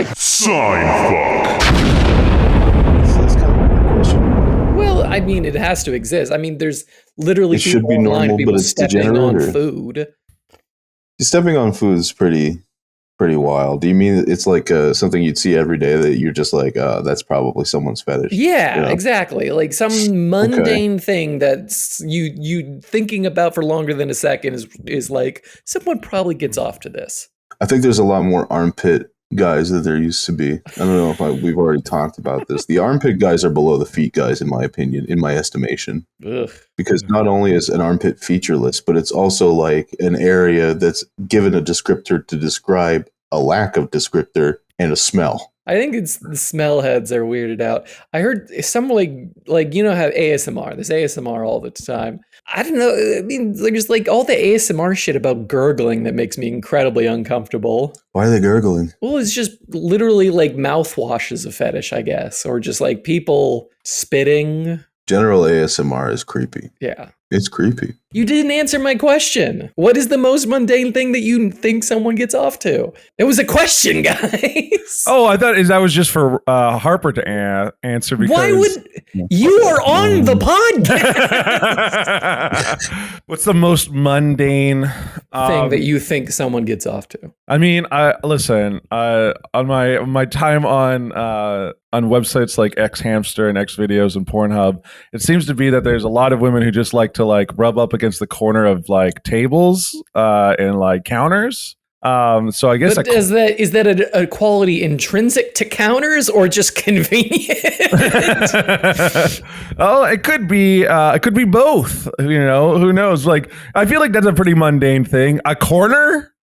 scary. Seinfuck. So that's kind of a question. Well, I mean, it has to exist. I mean, there's literally It should be normal, but it's stepping on degenerate. food. Stepping on food is pretty wild. Do you mean it's like something you'd see every day that you're just like, that's probably someone's fetish? Yeah, you know? Exactly. Like some mundane thing that's you thinking about for longer than a second is like, someone probably gets off to this. I think there's a lot more armpit guys than there used to be. I don't know if we've already talked about this. The armpit guys are below the feet guys, in my opinion, in my estimation. Ugh. Because not only is an armpit featureless, but it's also like an area that's given a descriptor to describe a lack of descriptor and a smell. I think it's the smell heads are weirded out. I heard some like you know how there's ASMR all the time. I don't know. I mean, there's like all the ASMR shit about gurgling that makes me incredibly uncomfortable. Why are they gurgling? Well, it's just literally like mouthwash is a fetish, I guess, or just like people spitting. General ASMR is creepy. Yeah. It's creepy. You didn't answer my question. What is the most mundane thing that you think someone gets off to? It was a question, guys. Oh, I thought that was just for Harper to answer. Because Why would you are on the podcast? What's the most mundane thing that you think someone gets off to? I mean, listen. On my time on websites like X Hamster and X Videos and Pornhub, it seems to be that there's a lot of women who just like to like rub up against the corner of like tables and like counters. So I guess is that a quality intrinsic to counters or just convenient? Oh, it could be both. You know, who knows? Like, I feel like that's a pretty mundane thing. A corner,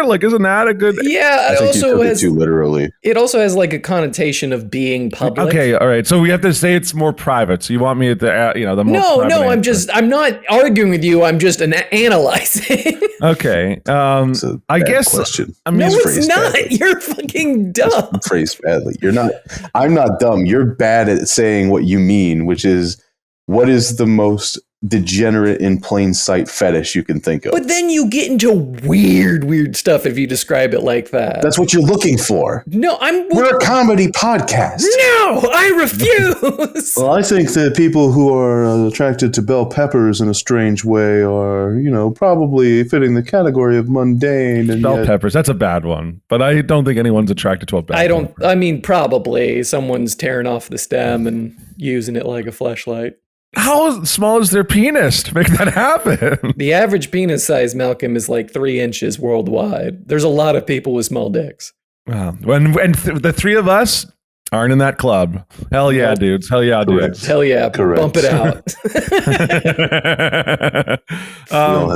like, isn't that a good? Yeah, I think you took it too literally. It also has like a connotation of being public. Okay, all right. So we have to say it's more private. So you want me to, the more No, I'm not arguing with you. I'm just analyzing. Okay. I guess. Question. I mean, no, it's not. Badly. You're fucking dumb. It's phrased badly. You're not. I'm not dumb. You're bad at saying what you mean, which is what is the most degenerate in plain sight fetish you can think of. But then you get into weird stuff if you describe it like that. That's what you're looking for. No, we're a comedy podcast. No, I refuse. Well, I think that people who are attracted to bell peppers in a strange way are, probably fitting the category of mundane. And bell peppers, that's a bad one. But I don't think anyone's attracted to a bell pepper. I mean, probably someone's tearing off the stem and using it like a fleshlight. How small is their penis to make that happen? The average penis size, Malcolm, is like 3 inches worldwide. There's a lot of people with small dicks. Wow. The three of us aren't in that club. Hell yeah, dudes. Hell yeah, dudes. Hell yeah. Correct. Bump it out.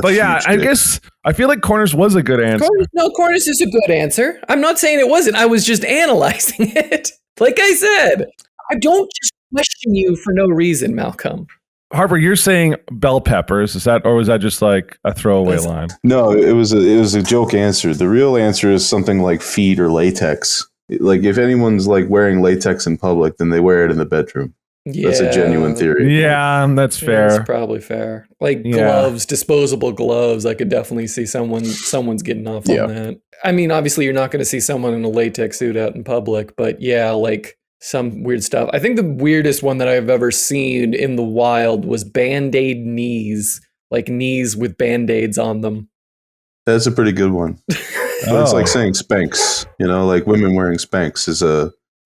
But yeah, I guess I feel like corners was a good answer. Corners is a good answer. I'm not saying it wasn't. I was just analyzing it. Like I said, I don't just question you for no reason, Malcolm. Harper, you're saying bell peppers. Is that, or was that just like a throwaway line? No, it was a joke answer. The real answer is something like feet or latex. Like if anyone's like wearing latex in public, then they wear it in the bedroom. Yeah. That's a genuine theory. Yeah, that's fair. That's probably fair. Like gloves, disposable gloves. I could definitely see someone's getting off on that. I mean, obviously you're not going to see someone in a latex suit out in public, but yeah, like some weird stuff. I think the weirdest one that I've ever seen in the wild was Band-Aid knees, like knees with Band-Aids on them. That's a pretty good one. It's like saying Spanx, like women wearing Spanx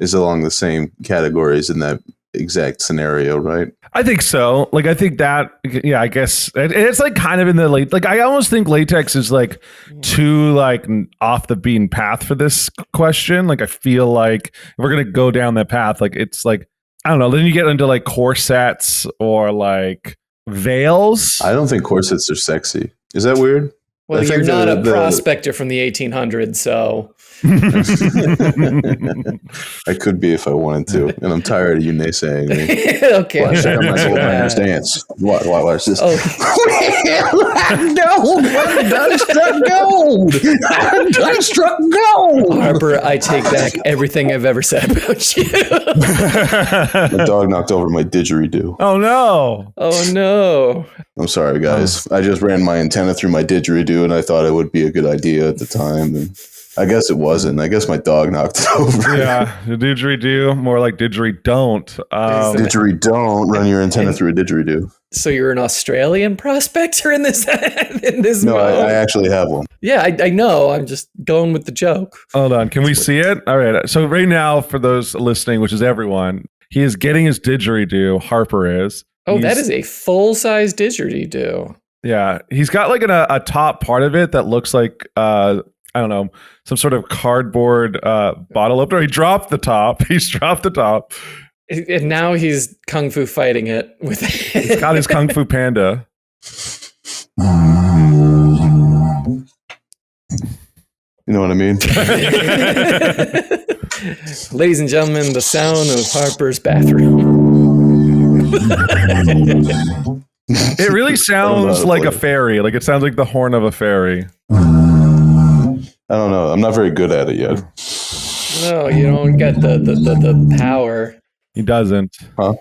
is along the same categories in that exact scenario, right? I think so. Like, I think that, yeah, I guess it's like kind of in the late, like, I almost think latex is like too like off the beaten path for this question. Like, I feel like if we're going to go down that path, like, it's like, I don't know. Then you get into like corsets or like veils. I don't think corsets are sexy. Is that weird? Well, you're not a prospector from the 1800s, so. I could be if I wanted to, and I'm tired of you naysaying me. Okay. Watch, check out my soul banner's dance. Watch this. Oh. Gold! I struck gold! Harper, I take back everything I've ever said about you. My dog knocked over my didgeridoo. Oh, no. Oh, no. I'm sorry, guys. I just ran my antenna through my didgeridoo, and I thought it would be a good idea at the time. And I guess it wasn't. I guess my dog knocked it over. Yeah, didgeridoo, more like didgeridoo. Didgeridoo, run your antenna through a didgeridoo. So you're an Australian prospector in this No, mode? I actually have one. Yeah, I know. I'm just going with the joke. Hold on, can we see it? All right. So right now, for those listening, which is everyone, he is getting his didgeridoo. Harper is. Oh, that is a full-size didgeridoo. Yeah, he's got like a top part of it that looks like I don't know, some sort of cardboard bottle opener. He dropped the top. He's dropped the top. And now he's kung fu fighting it with. He's got his Kung Fu Panda. You know what I mean? Ladies and gentlemen, the sound of Harper's bathroom. It really sounds like a fairy. Like it sounds like the horn of a fairy. I don't know. I'm not very good at it yet. No, you don't get the power. He doesn't. Huh?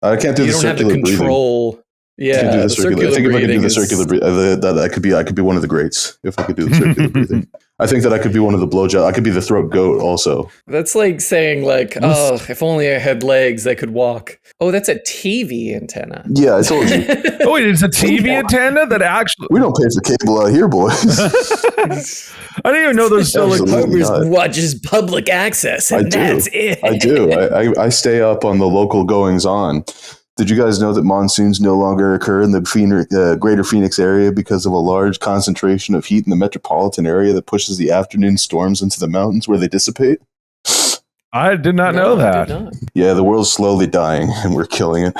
I can't do You the don't have the circular breathing. control. Yeah, I the circular think if I could do breathing the is- circular breathing, I could be one of the greats if I could do the circular breathing. I think that I could be one of the blowjob. I could be the throat goat also. That's like saying like, oh, if only I had legs, I could walk. Oh, that's a TV antenna. Yeah, I told you. Oh, wait, it's a TV antenna that actually. We don't pay for cable out here, boys. I didn't even know those still like. Absolutely. Harper's not. watches public access, and I do. that's it. I do. I stay up on the local goings on. Did you guys know that monsoons no longer occur in the greater Phoenix area because of a large concentration of heat in the metropolitan area that pushes the afternoon storms into the mountains where they dissipate? I did not know I that. did not. Yeah, the world's slowly dying and we're killing it.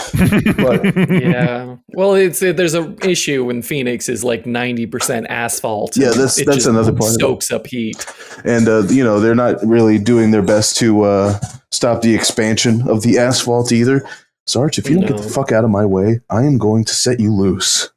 But Yeah. Well, there's an issue when Phoenix is like 90% asphalt. Yeah, and that's it just another part of it. soaks up heat. And they're not really doing their best to stop the expansion of the asphalt either. Sarge, if you don't get the fuck out of my way, I am going to set you loose.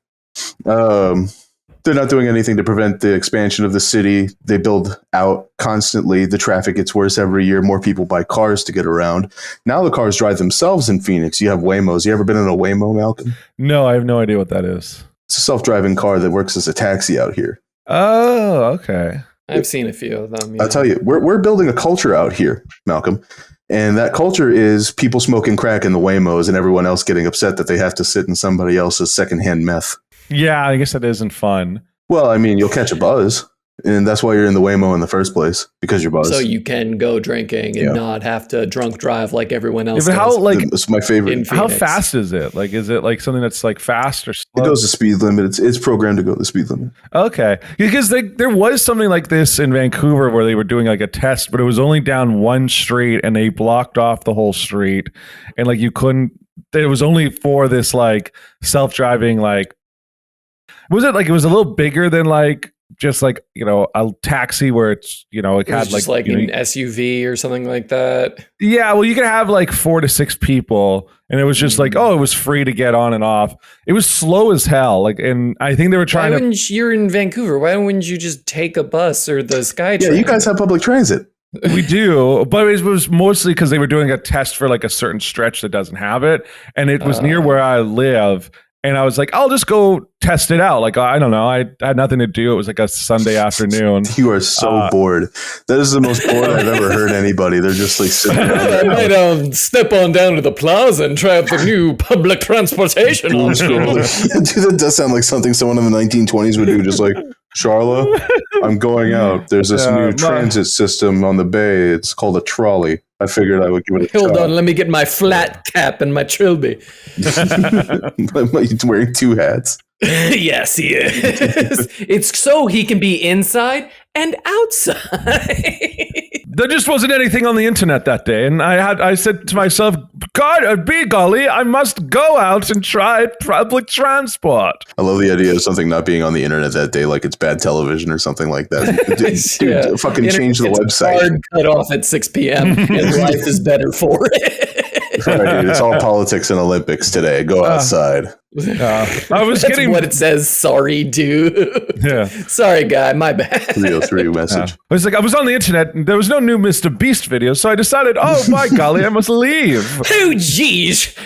They're not doing anything to prevent the expansion of the city. They build out constantly. The traffic gets worse every year. More people buy cars to get around. Now the cars drive themselves in Phoenix. You have Waymos. You ever been in a Waymo, Malcolm? No, I have no idea what that is. It's a self-driving car that works as a taxi out here. Oh, okay. I've seen a few of them. I'll tell you, we're building a culture out here, Malcolm. And that culture is people smoking crack in the Waymos and everyone else getting upset that they have to sit in somebody else's secondhand meth. Yeah, I guess that isn't fun. Well, I mean, you'll catch a buzz. And that's why you're in the Waymo in the first place, because you're buzzed. So you can go drinking and not have to drunk drive like everyone else. Yeah, but how does. like It's my favorite. how fast is it? Like, is it like something that's like fast or slow? It goes the speed limit. It's programmed to go the speed limit. Okay, because there was something like this in Vancouver where they were doing like a test, but it was only down one street and they blocked off the whole street, and like you couldn't. It was only for this like self-driving like. Was it like it was a little bigger than like just like a taxi where it's it It had was just like an SUV or something like that. Yeah, well, you could have like 4 to 6 people, and it was just like, it was free to get on and off. It was slow as hell. Like, and I think they were trying You're in Vancouver. Why wouldn't you just take a bus or the SkyTrain? Yeah, you guys have public transit. We do, but it was mostly because they were doing a test for like a certain stretch that doesn't have it, and it was near where I live. And I was like, I'll just go test it out. Like, I don't know. I had nothing to do. It was like a Sunday afternoon. You are so bored. That is the most bored I've ever heard anybody. They're just like sitting I might step on down to the plaza and try out the new public transportation on school. Dude, that does sound like something someone in the 1920s would do. Just like, Charla, I'm going out. There's this new transit system on the bay. It's called a trolley. I figured I would give it a Hold try. on, let me get my flat cap and my trilby. He's wearing 2 hats. Yes, he is. It's so he can be inside and outside. There just wasn't anything on the internet that day, and I said to myself, God, be golly, I must go out and try public transport. I love the idea of something not being on the internet that day, like it's bad television or something like that. Dude, fucking change the website. Hard cut off at 6 p.m. and life is better for it. Right, dude, it's all politics and Olympics today. Go outside. I was That's getting what it says. Sorry, dude. Yeah. Sorry, guy. My bad. 303 message. I was on the internet and there was no new Mr. Beast video, so I decided, oh by golly, I must leave. Oh, jeez.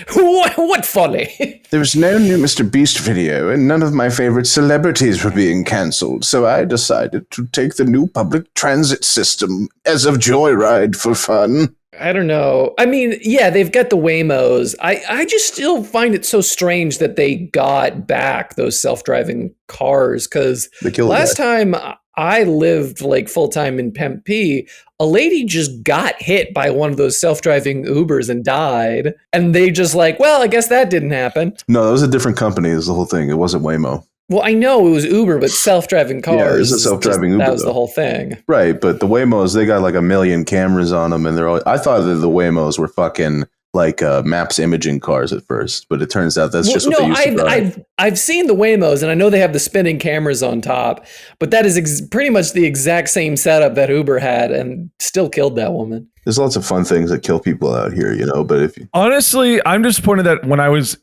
What folly. There was no new Mr. Beast video, and none of my favorite celebrities were being cancelled, so I decided to take the new public transit system as of Joyride for fun. I don't know. I mean, yeah, they've got the Waymos. I just still find it so strange that they got back those self-driving cars, because last time I lived like full-time in Tempe, a lady just got hit by one of those self-driving Ubers and died. And they just like, well, I guess that didn't happen. No, that was a different company is the whole thing. It wasn't Waymo. Well, I know it was Uber, but self-driving cars. Yeah, it was a self-driving Uber. That was the whole thing. Right, but the Waymos, they got like 1 million cameras on them, and they're all. I thought that the Waymos were fucking like maps imaging cars at first, but it turns out that's just what they used to drive. I've seen the Waymos, and I know they have the spinning cameras on top, but that is pretty much the exact same setup that Uber had, and still killed that woman. There's lots of fun things that kill people out here, you know. But honestly, I'm disappointed that when I was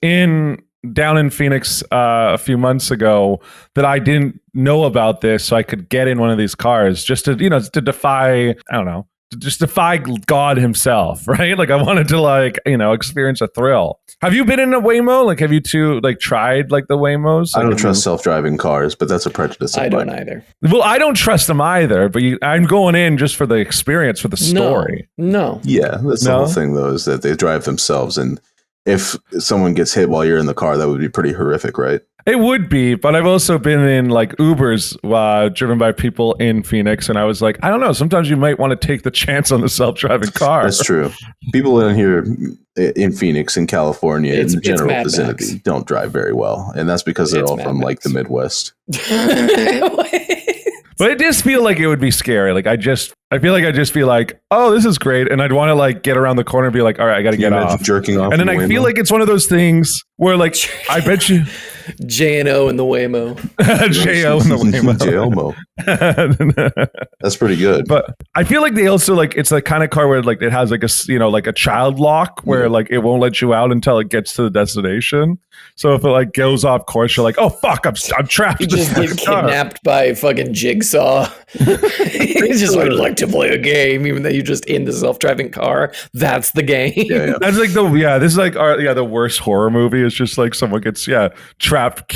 down in Phoenix a few months ago, that I didn't know about this, so I could get in one of these cars just to defy, I don't know, to just defy God himself, right? Like I wanted to experience a thrill. Have you been in a Waymo? Like, have you two tried like the Waymos? I don't trust self-driving cars, but that's a prejudice. I don't either. Well, I don't trust them either, but I'm going in just for the experience, for the story. No. Yeah, that's the whole thing though, is that they drive themselves, and if someone gets hit while you're in the car, that would be pretty horrific, right? It would be, but I've also been in like Ubers driven by people in Phoenix, and I was like, I don't know, sometimes you might want to take the chance on the self-driving car. That's true. People in here in Phoenix, in California, in the general vicinity, don't drive very well, and that's because they're all from like the Midwest. But it does feel like it would be scary. Like I feel like I'd just be like, oh, this is great. And I'd want to like get around the corner and be like, all right, I got to get off. Jerking off. And then I feel like it's one of those things where like, I bet you. J&O in the Waymo. J-O in the Waymo. That's pretty good. But I feel like they also like, it's the kind of car where like it has like a child lock where like it won't let you out until it gets to the destination. So if it like goes off course, you're like, oh fuck, I'm trapped. You just get kidnapped by fucking Jigsaw. He just would like to play a game, even though you're just in the self-driving car. That's the game. Yeah. That's like this is like the worst horror movie. It's just like someone gets trapped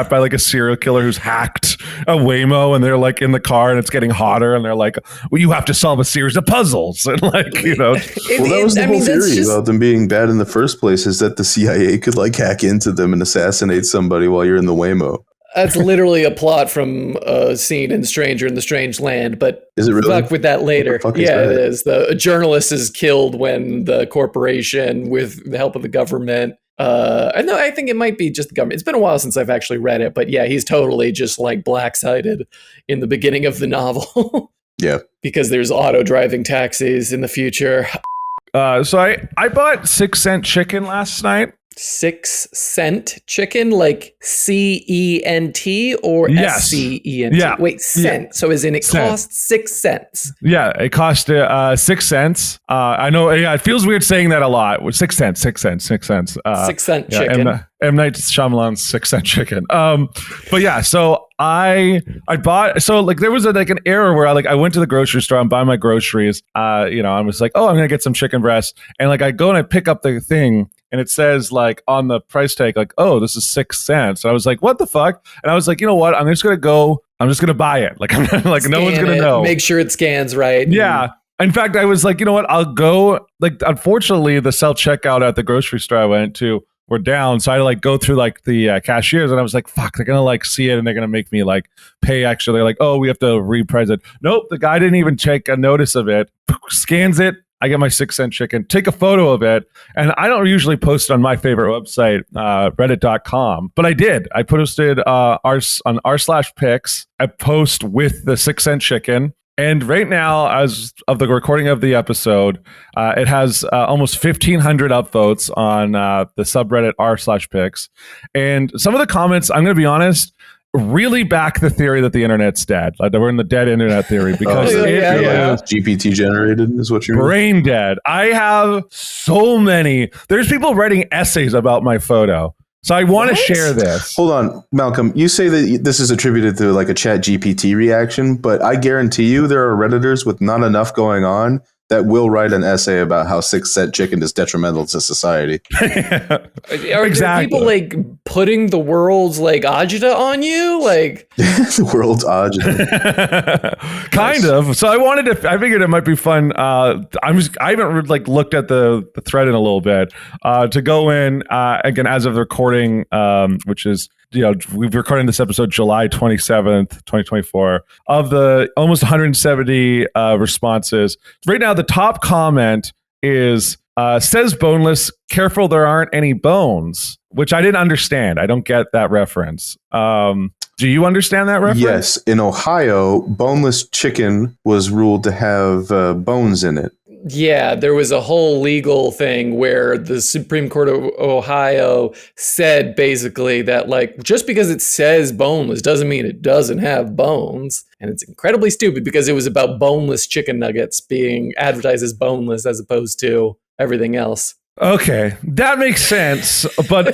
by like a serial killer who's hacked a Waymo, and they're like in the car and it's getting hotter, and they're like, well, you have to solve a series of puzzles, and like well, that was the whole theory about them being bad in the first place, is that the CIA could like hack into them and assassinate somebody while you're in the Waymo. That's literally a plot from a scene in Stranger in the Strange Land, but is it really? Fuck with that later. Yeah, it is. The journalist is killed when the corporation, with the help of the government, I think it might be just the government. It's been a while since I've actually read it, but yeah, he's totally just like black-sided in the beginning of the novel. Yeah. Because there's auto-driving taxis in the future. So I bought 6 cent chicken last night. 6 cent chicken, like CENT or SCENT? Yeah. Wait, cent. Yeah. So as in it costs 6 cents. Yeah, it cost 6 cents. I know. Yeah, it feels weird saying that a lot. 6 cents. 6 cents. 6 cents. 6 cent chicken. M. Night Shyamalan's 6 cent chicken. But yeah, so I bought. So like there was an error where I went to the grocery store. I'm buying my groceries. I was like, oh, I'm gonna get some chicken breast, and like I go and I pick up the thing. And it says like on the price tag, like, oh, this is 6 cents. And I was like, what the fuck? And I was like, you know what? I'm just going to buy it. Like, I'm like, no one's going to know. Make sure it scans right. Yeah. In fact, I was like, you know what? I'll go. Like, unfortunately, the self-checkout at the grocery store I went to were down. So I had to like go through like the cashiers, and I was like, fuck, they're going to like see it and they're going to make me like pay extra. They're like, oh, we have to reprice it. Nope. The guy didn't even take a notice of it. Scans it. I get my 6 cent chicken, take a photo of it. And I don't usually post on my favorite website, reddit.com, but I did. I posted on r/pics. I post with the 6 cent chicken. And right now, as of the recording of the episode, it has almost 1,500 upvotes on the subreddit r/pics. And some of the comments, I'm going to be honest, really back the theory that the internet's dead. Like we're in the dead internet theory because it's GPT generated is what you're brain dead. I have so many. There's people writing essays about my photo. So I want to What? share this. Hold on, Malcolm. You say that this is attributed to like a Chat GPT reaction, but I guarantee you there are Redditors with not enough going on that will write an essay about how 6-cent chicken is detrimental to society. Are there people like putting the world's like agita on you? Like The world's agita. Kind of. So I figured it might be fun. I haven't like looked at the thread in a little bit to go in again as of the recording, which is, we're recording this episode July 27th, 2024. Of the almost 170 responses, right now the top comment is says boneless, careful there aren't any bones, which I didn't understand. I don't get that reference. Do you understand that reference? Yes. In Ohio, boneless chicken was ruled to have bones in it. yeah, there was a whole legal thing where the Supreme Court of Ohio said basically that like just because it says boneless doesn't mean it doesn't have bones. And it's incredibly stupid because it was about boneless chicken nuggets being advertised as boneless as opposed to everything else. Okay, that makes sense. But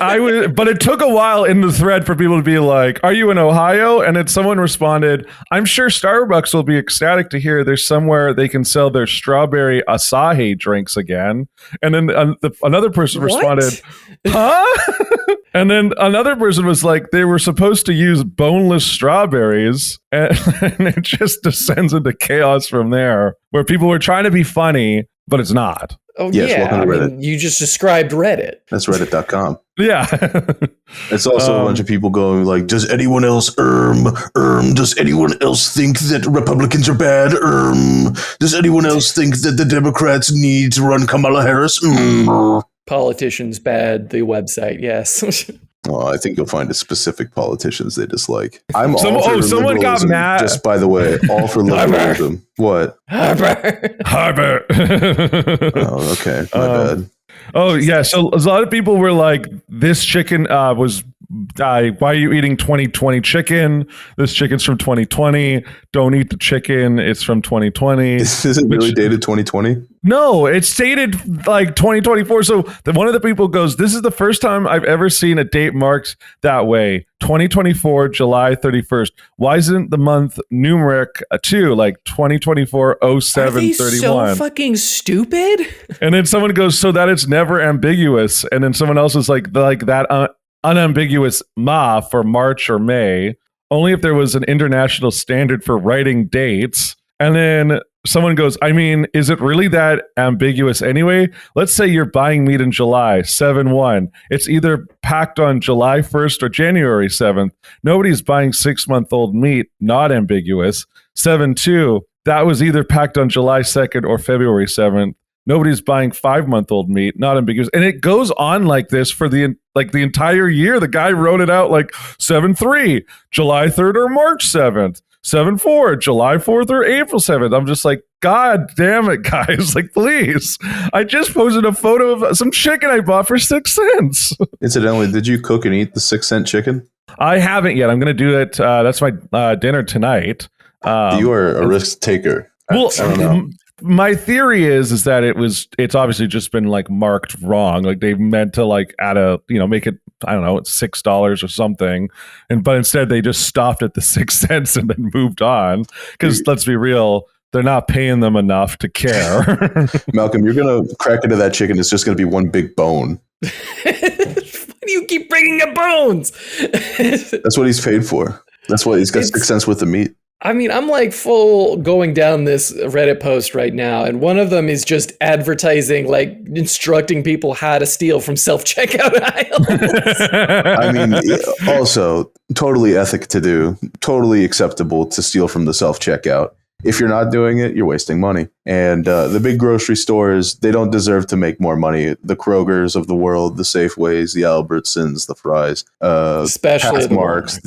but it took a while in the thread for people to be like, "Are you in Ohio?" And then someone responded, "I'm sure Starbucks will be ecstatic to hear there's somewhere they can sell their strawberry acai drinks again." And then another person responded, "Huh?" And then another person was like, "They were supposed to use boneless strawberries," and it just descends into chaos from there, where people were trying to be funny, but it's not. Oh, Yes, yeah. welcome to Reddit. You just described Reddit. That's reddit.com. Yeah. It's also a bunch of people going like, does anyone else does anyone else think that Republicans are bad? Does anyone else think that the Democrats need to run Kamala Harris? Politicians bad, the website, yes. Well, I think you'll find a specific politicians they dislike. I'm Someone got liberalism, mad. just by the way, all for liberalism. What? Harper. Oh, okay. My bad. Oh, yeah. So a lot of people were like, this chicken was, why are you eating 2020 chicken? This chicken's from 2020. Don't eat the chicken. It's from 2020. Is it really dated 2020? No, it's dated like 2024. So one of the people goes, this is the first time I've ever seen a date marked that way. 2024, July 31st. Why isn't the month numeric too? Like 2024, 07, Are they 31. so fucking stupid? And then someone goes, so that it's never ambiguous. And then someone else is like that unambiguous Ma for March or May, only if there was an international standard for writing dates. And then someone goes, I mean, is it really that ambiguous anyway? Let's say you're buying meat in July, 7/1. It's either packed on July 1st or January 7th. Nobody's buying 6-month-old meat, not ambiguous. 7/2, that was either packed on July 2nd or February 7th. Nobody's buying 5-month-old meat, not ambiguous. And it goes on like this for the entire year. The guy wrote it out like 7/3, July 3rd or March 7th. 7/4, July 4th or April 7th. I'm just like, God damn it, guys. Like, please. I just posted a photo of some chicken I bought for 6 cents. Incidentally, did you cook and eat the 6-cent chicken? I haven't yet. I'm going to do it. That's my dinner tonight. You are a risk taker. Well, I don't know. my theory is that it's obviously just been like marked wrong. Like they meant to like add make it, I don't know, it's $6 or something. But instead they just stopped at the 6 cents and then moved on. Because let's be real, they're not paying them enough to care. Malcolm, you're going to crack into that chicken. It's just going to be one big bone. Why do you keep bringing up bones? That's what he's paid for. That's why he's got 6 cents worth of meat. I mean, I'm like full going down this Reddit post right now, and one of them is just advertising, like instructing people how to steal from self-checkout aisles. I mean, also totally ethic to do, totally acceptable to steal from the self-checkout. If you're not doing it, you're wasting money. And the big grocery stores, they don't deserve to make more money. The Krogers of the world, the Safeways, the Albertsons, the Fry's, Especially the Marks,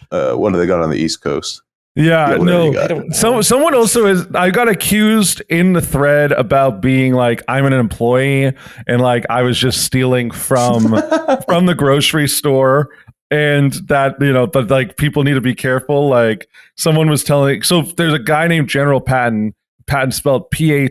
what do they got on the East Coast? Yeah, no. I don't know. Someone also I got accused in the thread about being like, I'm an employee and like I was just stealing from the grocery store. And that, but like people need to be careful. Like someone was telling, so there's a guy named General Patton Patton spelled Patten.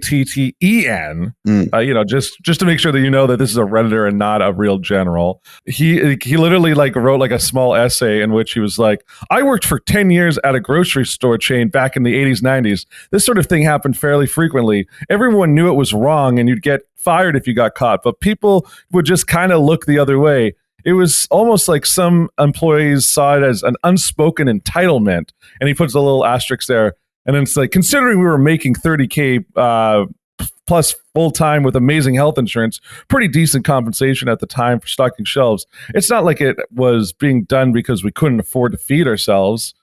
Just to make sure that you know that this is a Redditor and not a real general. He literally like wrote like a small essay in which he was like, I worked for 10 years at a grocery store chain back in the 80s, 90s. This sort of thing happened fairly frequently. Everyone knew it was wrong and you'd get fired if you got caught, but people would just kind of look the other way. It was almost like some employees saw it as an unspoken entitlement. And he puts a little asterisk there. And then it's like, considering we were making $30K plus full time with amazing health insurance, pretty decent compensation at the time for stocking shelves. It's not like it was being done because we couldn't afford to feed ourselves.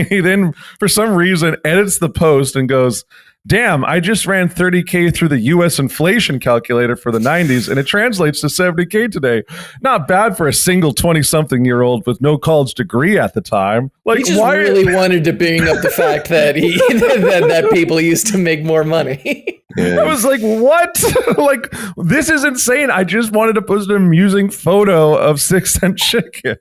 He then, for some reason, edits the post and goes, damn, I just ran 30K through the US inflation calculator for the 90s, and it translates to 70K today. Not bad for a single 20-something year old with no college degree at the time. Like, he just really wanted to bring up the fact that that people used to make more money. I was like, what? Like, this is insane. I just wanted to post an amusing photo of 6 cent chicken.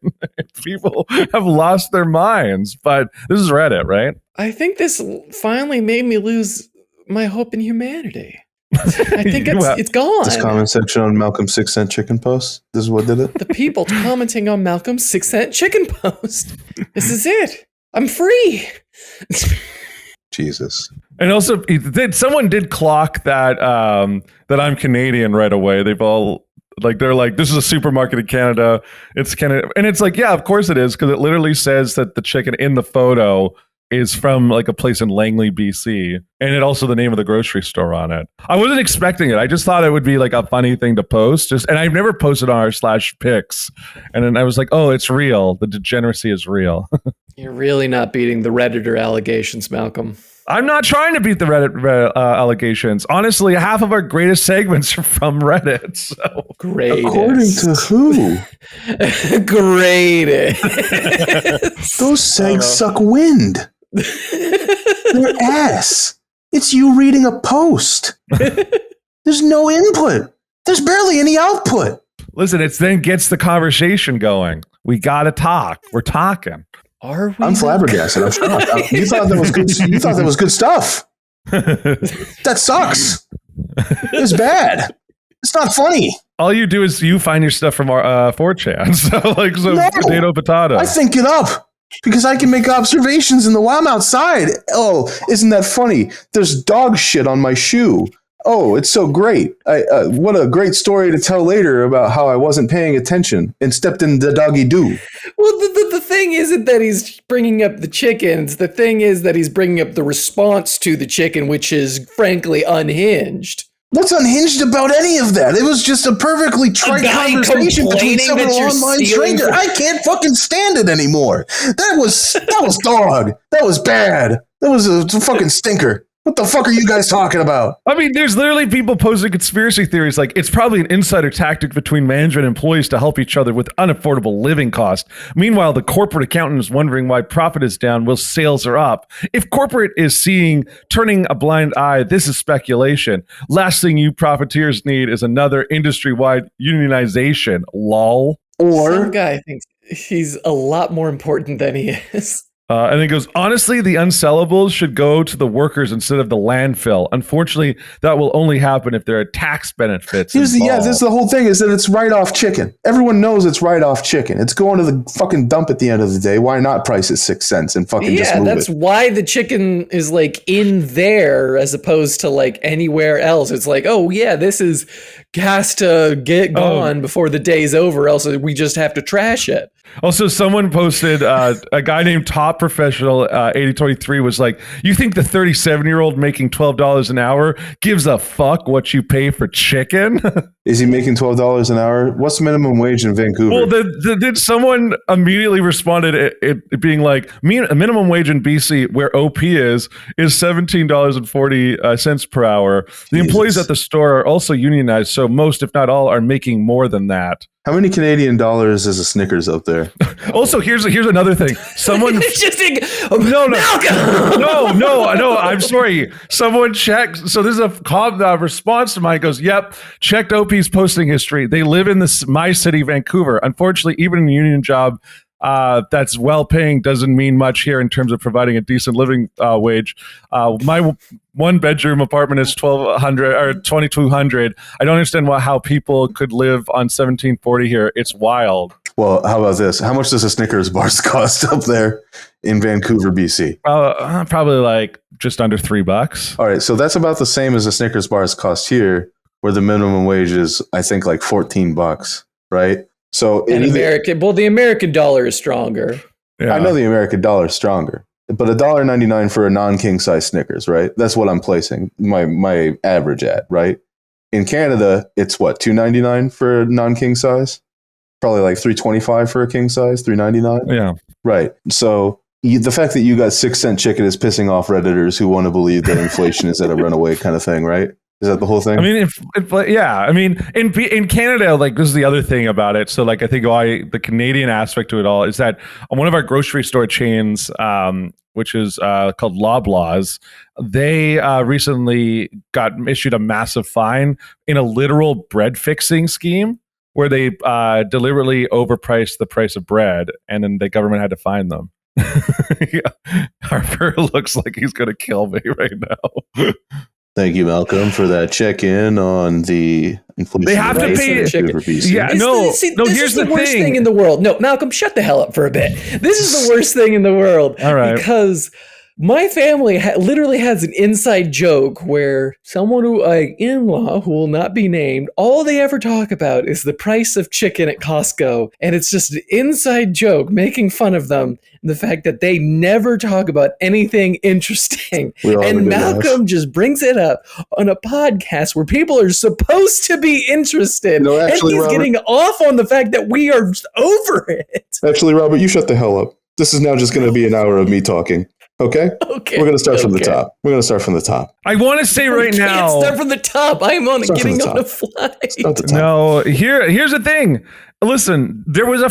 People have lost their minds, but this is Reddit, right? I think this finally made me lose my hope in humanity. I think it's gone. This comment section on Malcolm's 6 cent chicken post. This is what did it. The people commenting on Malcolm's 6 cent chicken post. This is it. I'm free. Jesus. And also, someone did clock that that I'm Canadian right away. They've all they're like, this is a supermarket in Canada. It's Canada, and it's like, yeah, of course it is, because it literally says that the chicken in the photo is from like a place in Langley, BC, and it also the name of the grocery store on it. I wasn't expecting it. I just thought it would be like a funny thing to post. And I've never posted on r/pics. And then I was like, oh, it's real. The degeneracy is real. You're really not beating the Redditor allegations, Malcolm. I'm not trying to beat the Reddit allegations. Honestly, half of our greatest segments are from Reddit. So. Greatest. According to who? Greatest. Those segs suck wind. They're ass. It's you reading a post. There's no input. There's barely any output. Listen, it then gets the conversation going. We got to talk. We're talking. Are we? I'm flabbergasted. I'm shocked. You thought that was good. You thought that was good stuff. That sucks. It's bad. It's not funny. All you do is you find your stuff from our 4chan. Potato, potato. I think it up because I can make observations while I'm outside. Oh, isn't that funny? There's dog shit on my shoe. Oh, it's so great. What a great story to tell later about how I wasn't paying attention and stepped in the doggy doo. Well, the thing isn't that he's bringing up the chickens. The thing is that he's bringing up the response to the chicken, which is frankly unhinged. What's unhinged about any of that? It was just a perfectly trite conversation between several online strangers. I can't fucking stand it anymore. That was dog. That was bad. That was a fucking stinker. What the fuck are you guys talking about? I mean, there's literally people posting conspiracy theories like it's probably an insider tactic between management and employees to help each other with unaffordable living costs. Meanwhile, the corporate accountant is wondering why profit is down while sales are up. If corporate is turning a blind eye, this is speculation. Last thing you profiteers need is another industry-wide unionization. Lol. Or some guy thinks he's a lot more important than he is. And it goes, honestly, the unsellables should go to the workers instead of the landfill. Unfortunately, that will only happen if there are tax benefits. This is the whole thing, is that it's write-off chicken. Everyone knows it's write-off chicken. It's going to the fucking dump at the end of the day. Why not price it 6 cents and fucking just move it? Yeah, that's why the chicken is like in there as opposed to like anywhere else. It's like, oh yeah, this has to get gone before the day's over, else we just have to trash it. Also, someone posted, a guy named Top Professional 8023 was like, you think the 37-year-old making $12 an hour gives a fuck what you pay for chicken? Is he making $12 an hour? What's the minimum wage in Vancouver? Well, did someone immediately responded it being like, a minimum wage in BC, where OP is $17.40 per hour. The employees at the store are also unionized, so most, if not all, are making more than that. How many Canadian dollars is a Snickers up there? Also, here's another thing. Someone no. I'm sorry. Someone checked. So this is a response to mine. Goes, yep. Checked OP's posting history. They live in my city, Vancouver. Unfortunately, even in a union job, that's well paying doesn't mean much here in terms of providing a decent living wage. My one bedroom apartment is $1,200 or $2,200. I don't understand how people could live on $1,740 here. It's wild. Well, how about this? How much does a Snickers bars cost up there in Vancouver, BC? Probably like just under $3. All right, so that's about the same as the Snickers bars cost here, where the minimum wage is, I think, like $14, right? So the American dollar is stronger. Yeah. I know the American dollar is stronger, but $1.99 for a non-king size Snickers, right? That's what I'm placing my average at, right? In Canada, it's what, $2.99 for a non-king size? Probably like $3.25 for a king size, $3.99. Yeah, right. So the fact that you got 6-cent chicken is pissing off Redditors who want to believe that inflation is at a runaway kind of thing, right? Is that the whole thing? I mean, in Canada, like this is the other thing about it. So, like, I think the Canadian aspect to it all is that on one of our grocery store chains, which is called Loblaws, they recently got issued a massive fine in a literal bread fixing scheme where they deliberately overpriced the price of bread, and then the government had to fine them. Yeah. Harper looks like he's going to kill me right now. Thank you, Malcolm, for that check-in on the inflation. They have to pay. Yeah, here's the worst thing in the world. No, Malcolm, shut the hell up for a bit. This is the worst thing in the world. All right. Because my family literally has an inside joke where someone in-law who will not be named, all they ever talk about is the price of chicken at Costco. And it's just an inside joke making fun of them. And the fact that they never talk about anything interesting. And Malcolm just brings it up on a podcast where people are supposed to be interested. No, actually, and he's Robert, getting off on the fact that we are over it. Actually, Robert, you shut the hell up. This is now just going to be an hour of me talking. Okay? We're going to start from the top. I want to say right now. Start from the top. I'm getting on a flight. No, here's the thing. Listen, there was the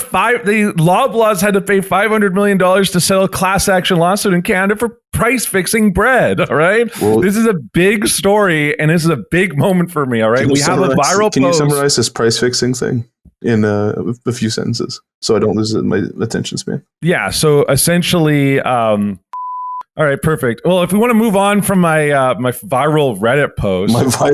Loblaws had to pay $500 million to settle a class action lawsuit in Canada for price fixing bread. All right. Well, this is a big story, and this is a big moment for me. All right. We have a viral post. Can you summarize this price fixing thing in a few sentences so I don't lose my attention span? Yeah. So essentially, all right, perfect. Well, if we want to move on from my my viral Reddit post, viral.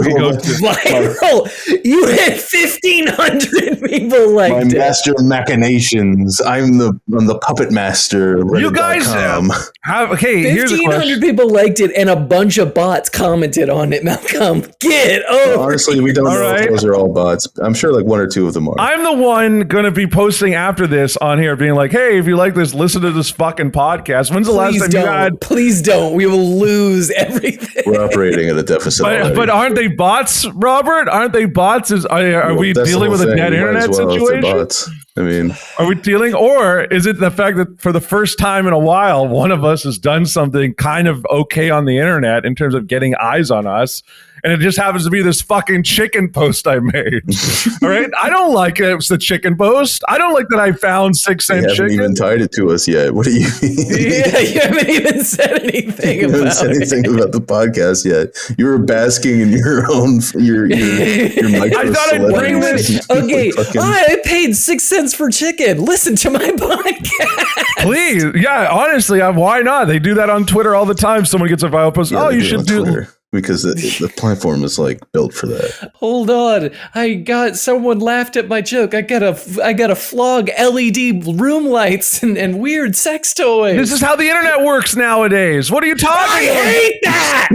You had 1,500 people like my master machinations. I'm the puppet master. You guys have 1,500 people liked it, and a bunch of bots commented on it. Malcolm, get over. Honestly, we don't know if those are all bots. I'm sure like one or two of them are. I'm the one going to be posting after this on here, being like, "Hey, if you like this, listen to this fucking podcast." When's the last time you had? Please don't. We will lose everything. We're operating at a deficit. But aren't they bots, Robert? Aren't they bots? Are we dealing with a dead internet situation? I mean, are we dealing, or is it the fact that for the first time in a while, one of us has done something kind of okay on the internet in terms of getting eyes on us? And it just happens to be this fucking chicken post I made. All right? I don't like it. It's the chicken post. I don't like that I found 6-cent chicken. You haven't even tied it to us yet. What do you mean? Yeah, you haven't even said anything about the podcast yet. You were basking in your own your I thought I'd bring this. Okay, I paid 6 cents for chicken. Listen to my podcast. Please. Yeah, honestly, why not? They do that on Twitter all the time. Someone gets a viral post. You should do Twitter. Because the platform is like built for that. Hold on, someone laughed at my joke. I gotta flog LED room lights and weird sex toys. This is how the internet works nowadays. What are you talking about? I hate that.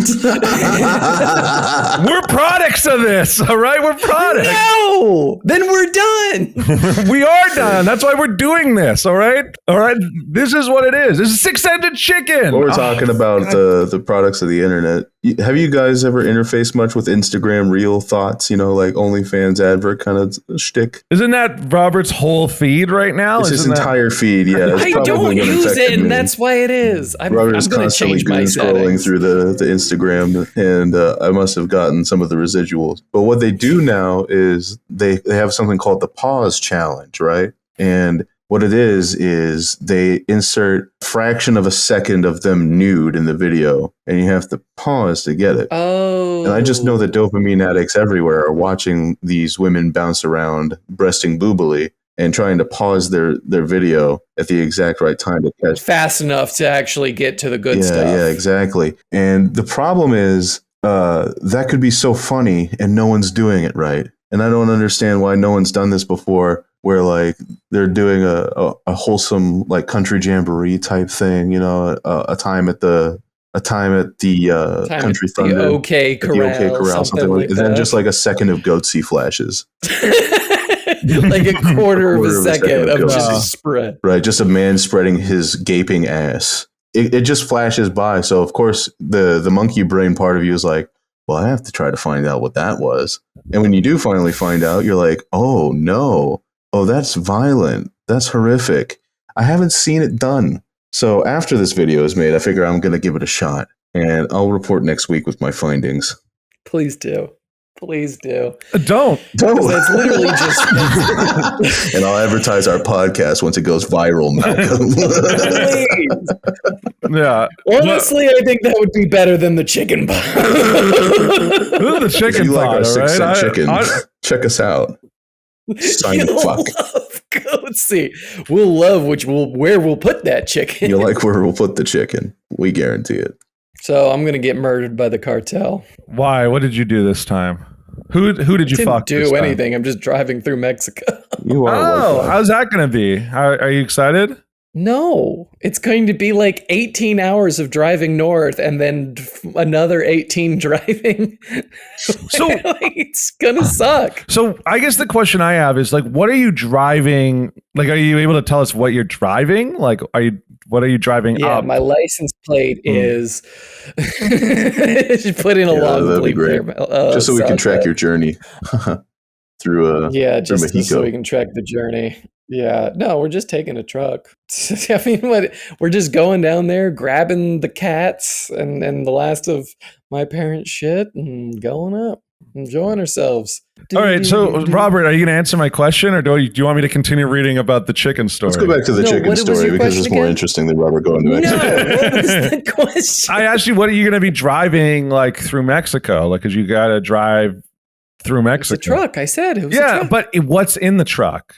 We're products of this. All right, we're products. No, then we're done. We are done. That's why we're doing this. All right. This is what it is. This is 6-cent chicken. Well, we're talking about the products of the internet. Have you guys ever interfaced much with Instagram Reel thoughts? Like OnlyFans advert kind of shtick? Isn't that Robert's whole feed right now? It's his entire feed, yeah. I don't use it, and that's why it is. Robert is constantly scrolling through the Instagram, and I must have gotten some of the residuals. But what they do now is they have something called the pause challenge, right? And what it is they insert a fraction of a second of them nude in the video, and you have to pause to get it. Oh. And I just know that dopamine addicts everywhere are watching these women bounce around, breasting boobily, and trying to pause their video at the exact right time to catch fast enough to actually get to the good stuff. Yeah, exactly. And the problem is that could be so funny and no one's doing it right. And I don't understand why no one's done this before, where like they're doing a wholesome like country jamboree type thing, you know, a time at the Country Thunder, the OK Corral, something like that. And then just like a second of Goatsy flashes. Like a quarter of a second of just a spread. Right, just a man spreading his gaping ass. It just flashes by. So of course the monkey brain part of you is like, well, I have to try to find out what that was. And when you do finally find out, you're like, oh no, oh that's violent, that's horrific. I haven't seen it done. So after this video is made, I figure I'm going to give it a shot, and I'll report next week with my findings. Please do. Please do. Don't. That's literally just. And I'll advertise our podcast once it goes viral, Malcolm. Yeah. Honestly, I think that would be better than the chicken pot. The chicken if you like pot, our 6 right? cent chicken, check us out. Seinfuck. Goatsy. We'll love where we'll put that chicken. You like where we'll put the chicken. We guarantee it. So I'm gonna get murdered by the cartel. Why? What did you do this time? Who did you fuck? Didn't do anything. I'm just driving through Mexico. You are. Oh, how's that gonna be? Are you excited? No, it's going to be like 18 hours of driving north and then another 18 driving. So it's gonna suck. So I guess the question I have is like, what are you driving? Like, are you able to tell us what you're driving? Like, what are you driving Yeah, up? my license plate is. Put in a long bleep there. Just so we can track your journey through just Mexico. so we can track the journey. Yeah, no, we're just taking a truck. I mean, we're just going down there, grabbing the cats and the last of my parents' shit and going up, enjoying ourselves. All right, so Robert, are you going to answer my question, or do you want me to continue reading about the chicken story? Let's go back to the chicken story because it's more interesting than Robert going to Mexico. No, what was the question? I asked you, what are you going to be driving like through Mexico? Like, because you got to drive through Mexico. It's a truck. I said it was. Yeah, a truck. but what's in the truck?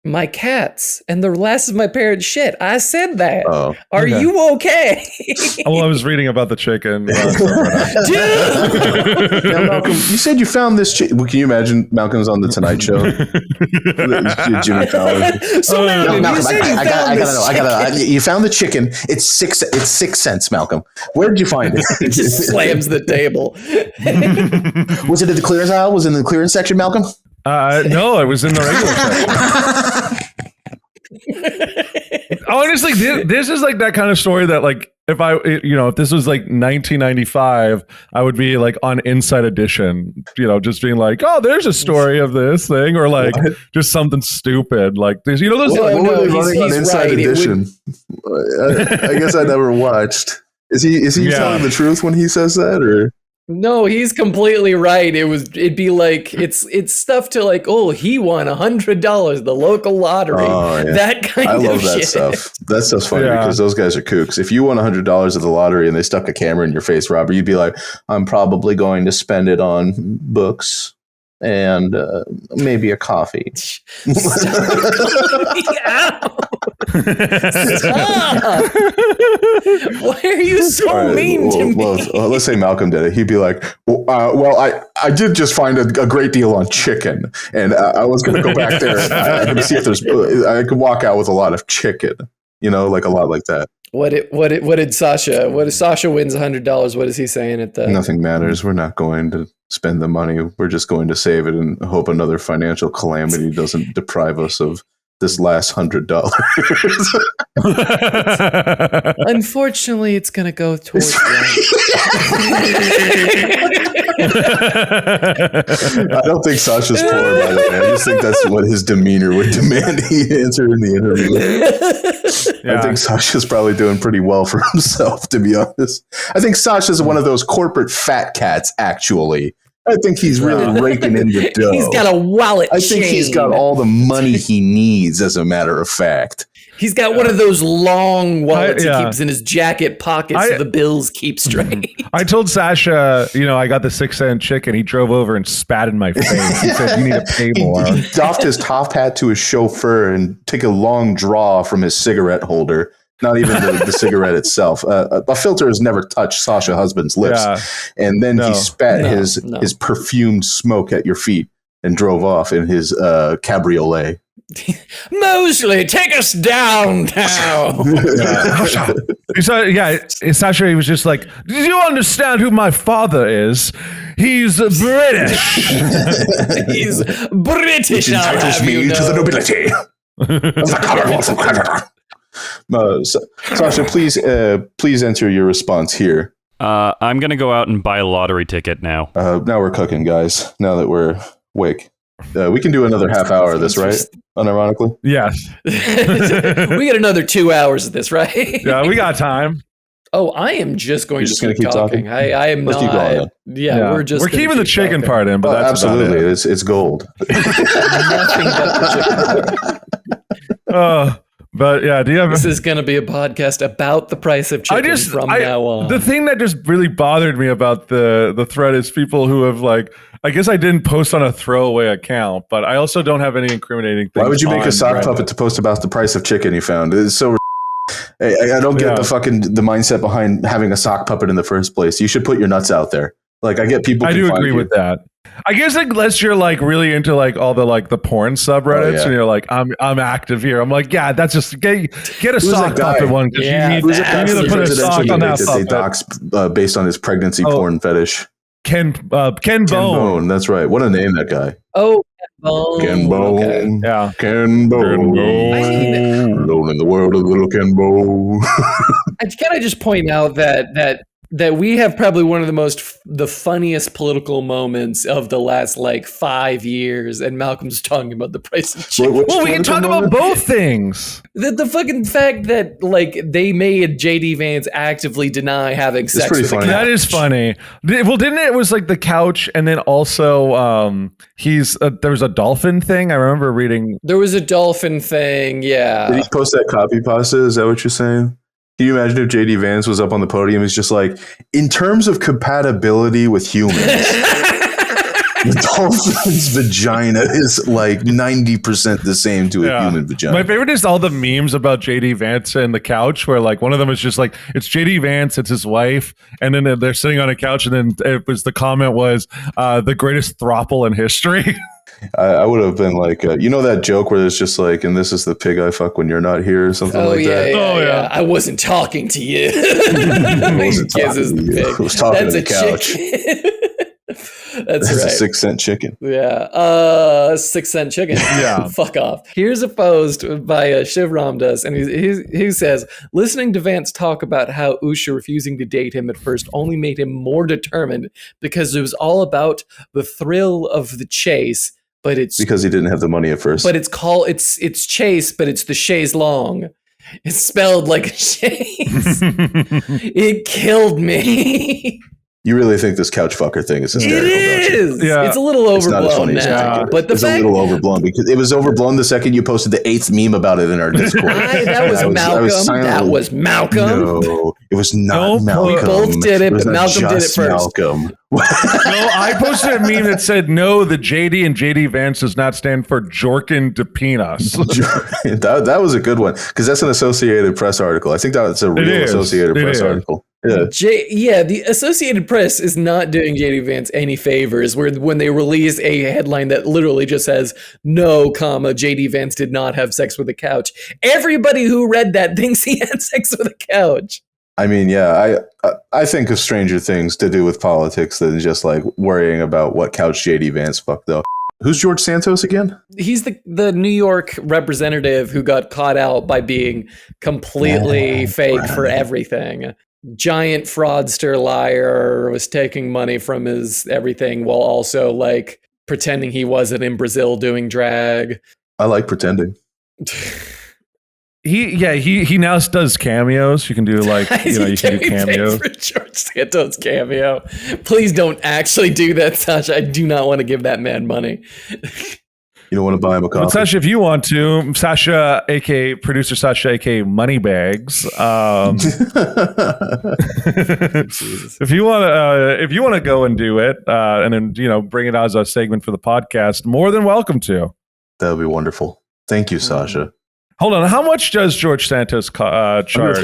My cats and the last of my parents' shit. I said that. Oh, Are you okay? Well, I was reading about the chicken. Dude! Now, Malcolm, you said you found this chicken. Well, can you imagine Malcolm's on the Tonight Show? Jimmy Fallon. So Malcolm, Malcolm, you said I gotta know. You found the chicken. It's 6 cents, Malcolm. Where did you find it? It just slams the table. Was it at the clearance aisle? Was it in the clearance section, Malcolm? No, it was in the regular section. Honestly, this is like that kind of story that like if this was like 1995, I would be like on Inside Edition, just being like, oh, there's a story of this thing, or like just something stupid like this. Those. What were they running on he's Inside right. Edition? I guess I never watched. Is he telling the truth when he says that, or? No, he's completely right. It'd be like it's stuff to like, oh, he won $100, the local lottery. Oh, yeah. That kind of shit. I love that stuff. That stuff's funny because those guys are kooks. If you won $100 at the lottery and they stuck a camera in your face, Robert, you'd be like, I'm probably going to spend it on books and maybe a coffee. Stop. Why are you so mean to me? Well, let's say Malcolm did it. He'd be like, I did just find a great deal on chicken, and I was going to go back there and see if I could walk out with a lot of chicken, like a lot like that. What did Sasha? What if Sasha wins $100? What is he saying at that? Nothing matters. We're not going to spend the money. We're just going to save it and hope another financial calamity doesn't deprive us of this last $100. Unfortunately, it's going to go towards I don't think Sasha's poor, by the way. I just think that's what his demeanor would demand he answer in the interview. Yeah. I think Sasha's probably doing pretty well for himself, to be honest. I think Sasha's one of those corporate fat cats, actually. I think he's really raking in the dough. He's got a wallet I think he's got all the money he needs, as a matter of fact. He's got one of those long wallets he keeps in his jacket pocket so the bills keep straight. I told Sasha, I got the 6 cent chicken. He drove over and spat in my face. He said, "You need to pay more." He doffed his top hat to his chauffeur and took a long draw from his cigarette holder. Not even the cigarette itself. A filter has never touched Sasha husband's lips. Yeah. And then he spat his perfumed smoke at your feet and drove off in his cabriolet. Mosley, take us downtown. Sasha, he was just like, "Do you understand who my father is? He's British." He's British. It entitles me to the nobility of the Commonwealth of Canada. Sasha, please enter your response here. I'm going to go out and buy a lottery ticket now. Now we're cooking, guys. Now that we're awake. We can do another half hour of this, right? Unironically? Yes. We got another 2 hours of this, right? Yeah, we got time. Oh, I am just going to keep talking. I am Let's not. Keep going, yeah, we're keeping the chicken part in, but that's absolutely it's gold. Nothing but the chicken. But yeah, this is going to be a podcast about the price of chicken from now on. The thing that just really bothered me about the thread is people who have I guess I didn't post on a throwaway account, but I also don't have any incriminating things. Why would you make a sock puppet to post about the price of chicken you found? It's so. I don't get the mindset behind having a sock puppet in the first place. You should put your nuts out there. I get people. I do agree with that. I guess unless you're really into all the porn subreddits and you're I'm active here. I'm yeah, that's just get a sock puppet one because you need to put a sock on that puppet. They doxed based on his pregnancy porn fetish. Ken Bone. That's right. What a name, that guy. Oh, Ken Bone. Okay. Yeah. Ken Bone. Alone in the world of little Ken Bone. Can I just point out that we have probably one of the funniest political moments of the last 5 years, and Malcolm's talking about the price of chicken. Well, we can talk about both things. The fucking fact that they made JD Vance actively deny having sex with funny. a couch. That is funny. Well, didn't it was the couch, and then also there was a dolphin thing. I remember reading. There was a dolphin thing. Yeah. Did he post that copy pasta? Is that what you're saying? Can you imagine if JD Vance was up on the podium? He's just in terms of compatibility with humans, the dolphin's vagina is 90% the same to a human vagina. My favorite is all the memes about JD Vance and the couch, where one of them is just it's JD Vance, it's his wife, and then they're sitting on a couch, and then the comment was the greatest throuple in history. I would have been that joke where there's just and this is the pig I fuck when you're not here or something that. Yeah. I wasn't talking to you. I wasn't talking to you. I was talking to the couch. That's right. A 6 cent chicken. Yeah. 6 cent chicken. Yeah. Fuck off. Here's a post by Shiv Ramdas, and he says, listening to Vance talk about how Usha refusing to date him at first only made him more determined because it was all about the thrill of the chase. But it's because he didn't have the money at first. But it's chase, but it's the chaise long. It's spelled like a chaise. It killed me. You really think this couch fucker thing is hysterical? It is. Yeah. It's a little overblown now. But it's a little overblown because it was overblown the second you posted the 8th meme about it in our Discord. That was Malcolm. No, it was not Malcolm. We both did it, but Malcolm did it first. Malcolm. No, I posted a meme that said, "No, the JD and JD Vance does not stand for Jorkin de Penis." that was a good one because that's an Associated Press article. I think that's a real Associated Press article. Yeah. The Associated Press is not doing JD Vance any favors when they release a headline that literally just says, "No, JD Vance did not have sex with a couch." Everybody who read that thinks he had sex with a couch. I mean, I think of stranger things to do with politics than just worrying about what couch JD Vance fucked up. Who's George Santos again? He's the New York representative who got caught out by being completely fake for everything. Giant fraudster liar, was taking money from his everything while also pretending he wasn't in Brazil doing drag. I like pretending. He now does cameos. You can do like you can do cameos for George Santos cameo. Please don't actually do that, Sasha. I do not want to give that man money. You don't want to buy him a coffee? But Sasha, if you want to, Sasha, aka producer Sasha, aka Moneybags. If you want to go and do it, and then bring it as a segment for the podcast, more than welcome to. That would be wonderful. Thank you, Sasha. Hold on, how much does George Santos charge? Don't.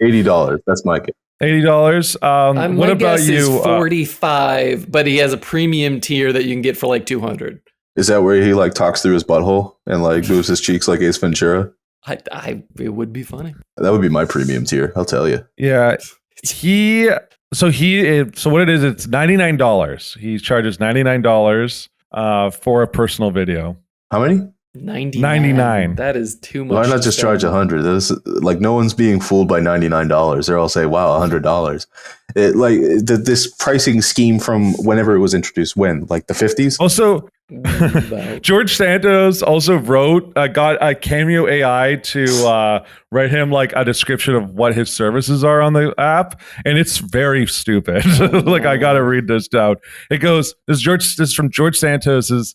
$80. That's my guess. $80. What about you? Is 45, but he has a premium tier that you can get for like 200. Is that where he like talks through his butthole and like moves his cheeks like Ace Ventura? It would be funny. That would be my premium tier. I'll tell you. Yeah, so what it is? It's $99. He charges $99 for a personal video. How many? 99. That is too much. Why not just charge $100? This like no one's being fooled by $99. They're all saying, "Wow, $100." This pricing scheme from whenever it was introduced, when like the 50s. Also, George Santos also got a Cameo AI to write him like a description of what his services are on the app, and it's very stupid. Like I gotta read this down. It goes, this is from George Santos's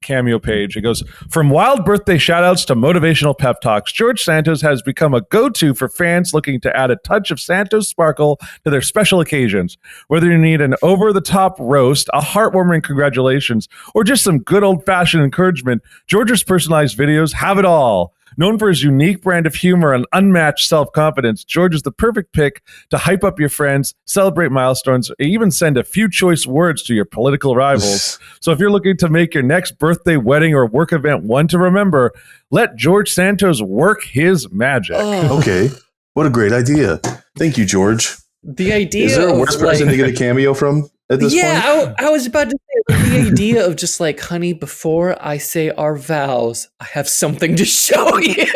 Cameo page. It goes, from wild birthday shoutouts to motivational pep talks, George Santos has become a go-to for fans looking to add a touch of Santos sparkle to their special occasions. Whether you need an over-the-top roast, a heartwarming congratulations, or just some good old-fashioned encouragement, George's personalized videos have it all. Known for his unique brand of humor and unmatched self-confidence, George is the perfect pick to hype up your friends, celebrate milestones, or even send a few choice words to your political rivals. So if you're looking to make your next birthday, wedding, or work event one to remember, let George Santos work his magic. Okay. What a great idea. Thank you, George. The idea is there a worse person to get a cameo from at this point? Yeah, I was about to say the idea of just like, honey, before I say our vows, I have something to show you.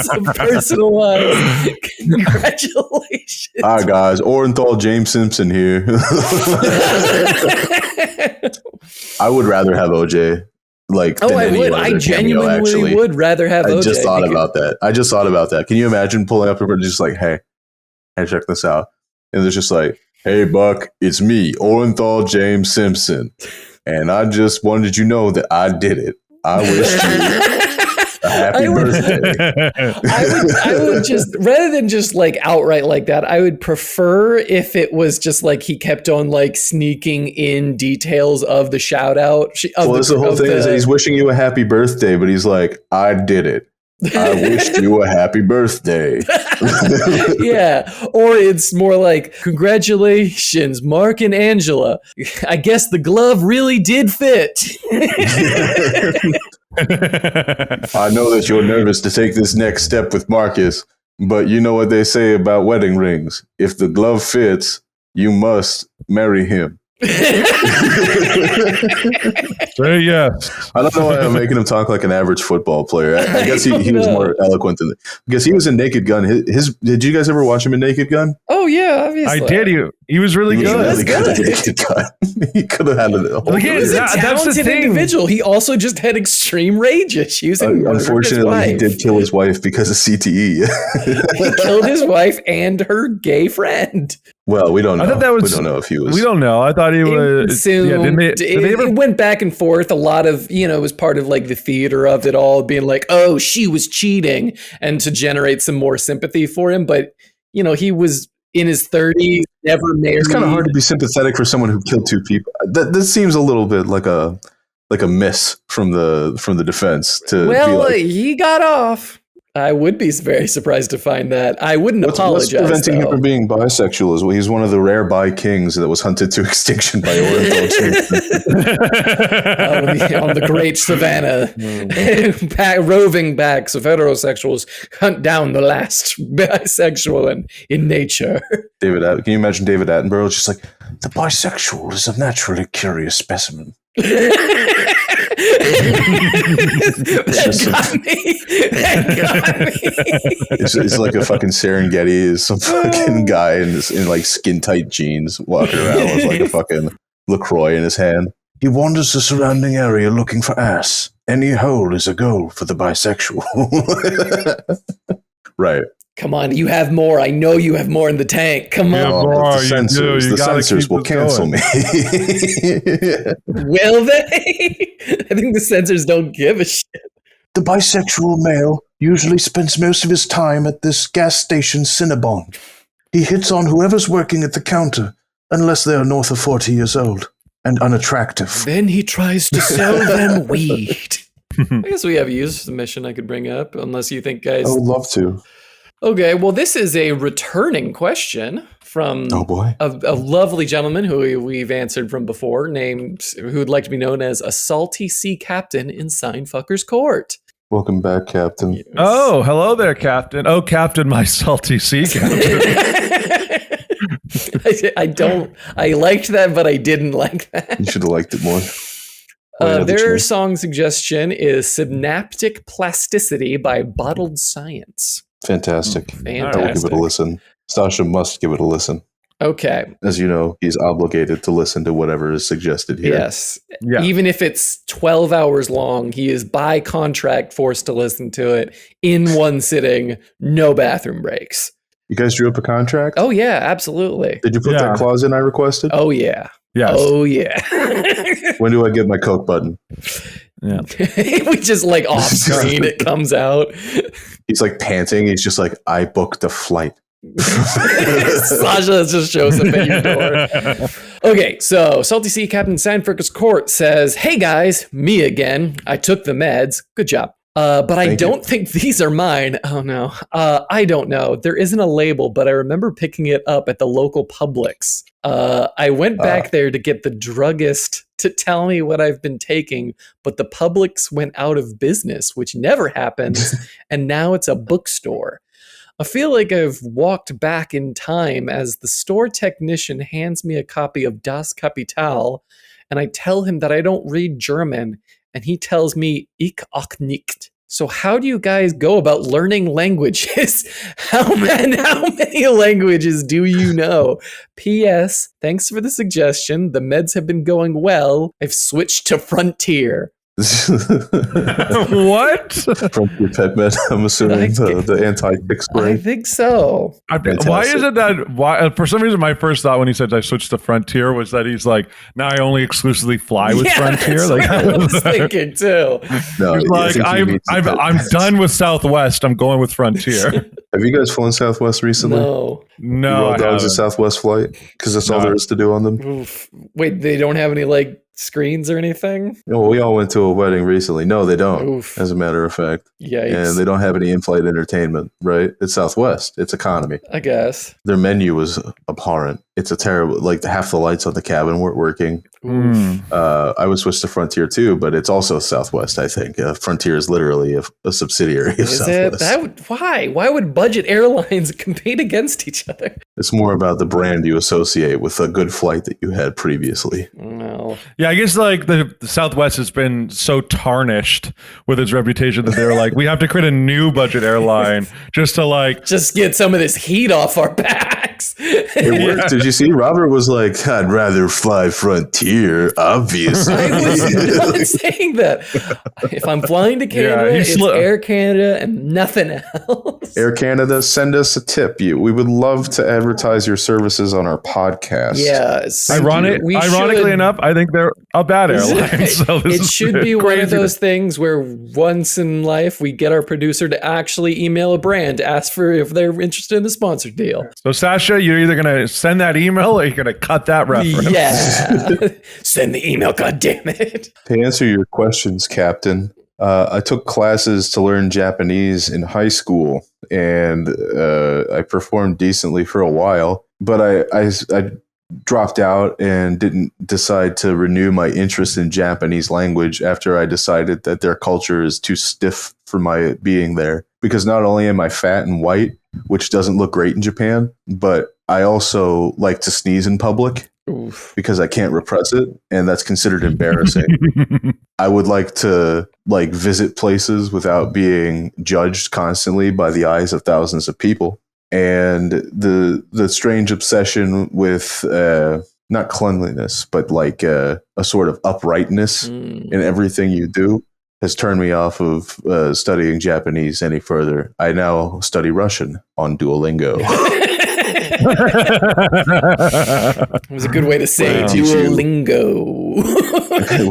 Some personalized congratulations. Hi guys, Orenthal James Simpson here. I would rather have OJ. I genuinely would rather have OJ. I just thought about that. Can you imagine pulling up and just like, hey, check this out. And it's just like, hey, Buck, it's me, Orenthal James Simpson. And I just wanted you to know that I did it. I wish you a happy birthday. I would just, rather than just like outright like that, I would prefer if it was just like he kept on like sneaking in details of the shout out. That's the whole thing is that he's wishing you a happy birthday, but he's like, I did it. I wished you a happy birthday. Yeah. Or it's more like, congratulations, Mark and Angela. I guess the glove really did fit. I know that you're nervous to take this next step with Marcus, but you know what they say about wedding rings. If the glove fits, you must marry him. Say yes. I don't know why I'm making him talk like an average football player. I guess he was more eloquent than because he was in Naked Gun. Did you guys ever watch him in Naked Gun? Oh yeah, obviously. I did. He was really good. Naked Gun. He could have had it. He was a talented individual. He also just had extreme rage issues. Unfortunately, he did kill his wife because of CTE. He killed his wife and her gay friend. Well, we don't know. I thought that was, we don't know if he was. We don't know. I thought he was. It went back and forth. A lot of, it was part of like the theater of it all, being like, oh, she was cheating, and to generate some more sympathy for him. But, he was in his 30s, never married. It's kind of hard to be sympathetic for someone who killed two people. This seems a little bit like a miss from the defense. He got off. I would be very surprised to find that. I wouldn't apologize. What's preventing him from being bisexual is he's one of the rare bi kings that was hunted to extinction by Orenthal on the great savannah. Roving backs of heterosexuals hunt down the last bisexual in nature. Can you imagine David Attenborough just like, the bisexual is a naturally curious specimen. That got me. It's like a fucking Serengeti is some fucking guy in like skin tight jeans walking around with like a fucking LaCroix in his hand. He wanders the surrounding area looking for ass. Any hole is a goal for the bisexual. Right. Come on, you have more. I know you have more in the tank. Come Yeah, on. bro. The you censors, do. You the gotta censors keep will this cancel going. me. Will they? I think the censors don't give a shit. The bisexual male usually spends most of his time at this gas station Cinnabon. He hits on whoever's working at the counter, unless they are north of 40 years old and unattractive. Then he tries to sell them weed. I guess we have a user submission I could bring up, unless you think, guys. I would love to. Okay, well, this is a returning question from Oh boy. a lovely gentleman who we've answered from before, named who would like to be known as a salty sea captain in Seinfucker's court. Welcome back, Captain. Yes. Oh, hello there, Captain. Oh, Captain, my salty sea captain. I liked that, but I didn't like that. You should have liked it more. Their song suggestion is Synaptic Plasticity by Bottled Science. Fantastic. Fantastic. I will give it a listen. Sasha must give it a listen. Okay. As you know, he's obligated to listen to whatever is suggested here. Yes. Yeah. Even if it's 12 hours long, he is by contract forced to listen to it in one sitting, no bathroom breaks. You guys drew up a contract? Oh, yeah, absolutely. Did you put that clause in I requested? Oh, yeah. Yes. Oh, yeah. When do I get my Coke button? Yeah. We just like off screen, it comes out. He's like panting. He's just like, I booked a flight. Sasha just shows up at your door. Okay, so Salty Sea Captain Seinfuck's court says, "Hey guys, me again. I took the meds. Good job. But I don't think these are mine. Oh no. I don't know. There isn't a label, but I remember picking it up at the local Publix. I went back there to get the druggist to tell me what I've been taking, but the Publix went out of business, which never happens, and now it's a bookstore. I feel like I've walked back in time as the store technician hands me a copy of Das Kapital, and I tell him that I don't read German, and he tells me Ich auch nicht. So how do you guys go about learning languages? How many languages do you know? P.S. Thanks for the suggestion. The meds have been going well. I've switched to Frontier." What? From your pet med, I'm assuming the anti-tick spray. I think so. Why is it that? Why for some reason my first thought when he said I switched to Frontier was that he's like, now I only exclusively fly with Frontier. That's Like what I was thinking too. No, he's like, I'm done with Southwest. I'm going with Frontier. Have you guys flown Southwest recently? No. No, That was a Southwest flight because that's all there is to do on them. Oof. Wait, they don't have any like screens or anything? No, we all went to a wedding recently. No, they don't. Oof. As a matter of fact. Yikes. And they don't have any in-flight entertainment, right? It's Southwest. It's economy. I guess. Their menu was abhorrent. It's a terrible, like half the lights on the cabin weren't working. I would switch to Frontier too, but it's also Southwest, I think. Frontier is literally a subsidiary of Is Southwest. it? Why? Why would budget airlines compete against each other? It's more about the brand you associate with a good flight that you had previously. No. Yeah, I guess like the Southwest has been so tarnished with its reputation that they're like, we have to create a new budget airline just to just get some of this heat off our backs. It worked. Did you see? Robert was like, I'd rather fly Frontier, obviously. I was not saying that. If I'm flying to Canada, it's Air Canada and nothing else. Air Canada, send us a tip. We would love to advertise your services on our podcast. Yes. Ironically enough, I think they're a bad airline. So it should be one of those things where once in life we get our producer to actually email a brand, ask for if they're interested in a sponsor deal. So Sasha, you're either going to send that email or you're going to cut that reference. Yeah. Send the email, goddammit. To answer your questions, Captain, I took classes to learn Japanese in high school, and I performed decently for a while, but I dropped out and didn't decide to renew my interest in Japanese language after I decided that their culture is too stiff for my being there. Because not only am I fat and white, which doesn't look great in Japan, but I also like to sneeze in public. Oof. Because I can't repress it, and that's considered embarrassing. I would like to visit places without being judged constantly by the eyes of thousands of people. And the strange obsession with not cleanliness, but a sort of uprightness in everything you do has turned me off of studying Japanese any further. I now study Russian on Duolingo. It was a good way to say Duolingo.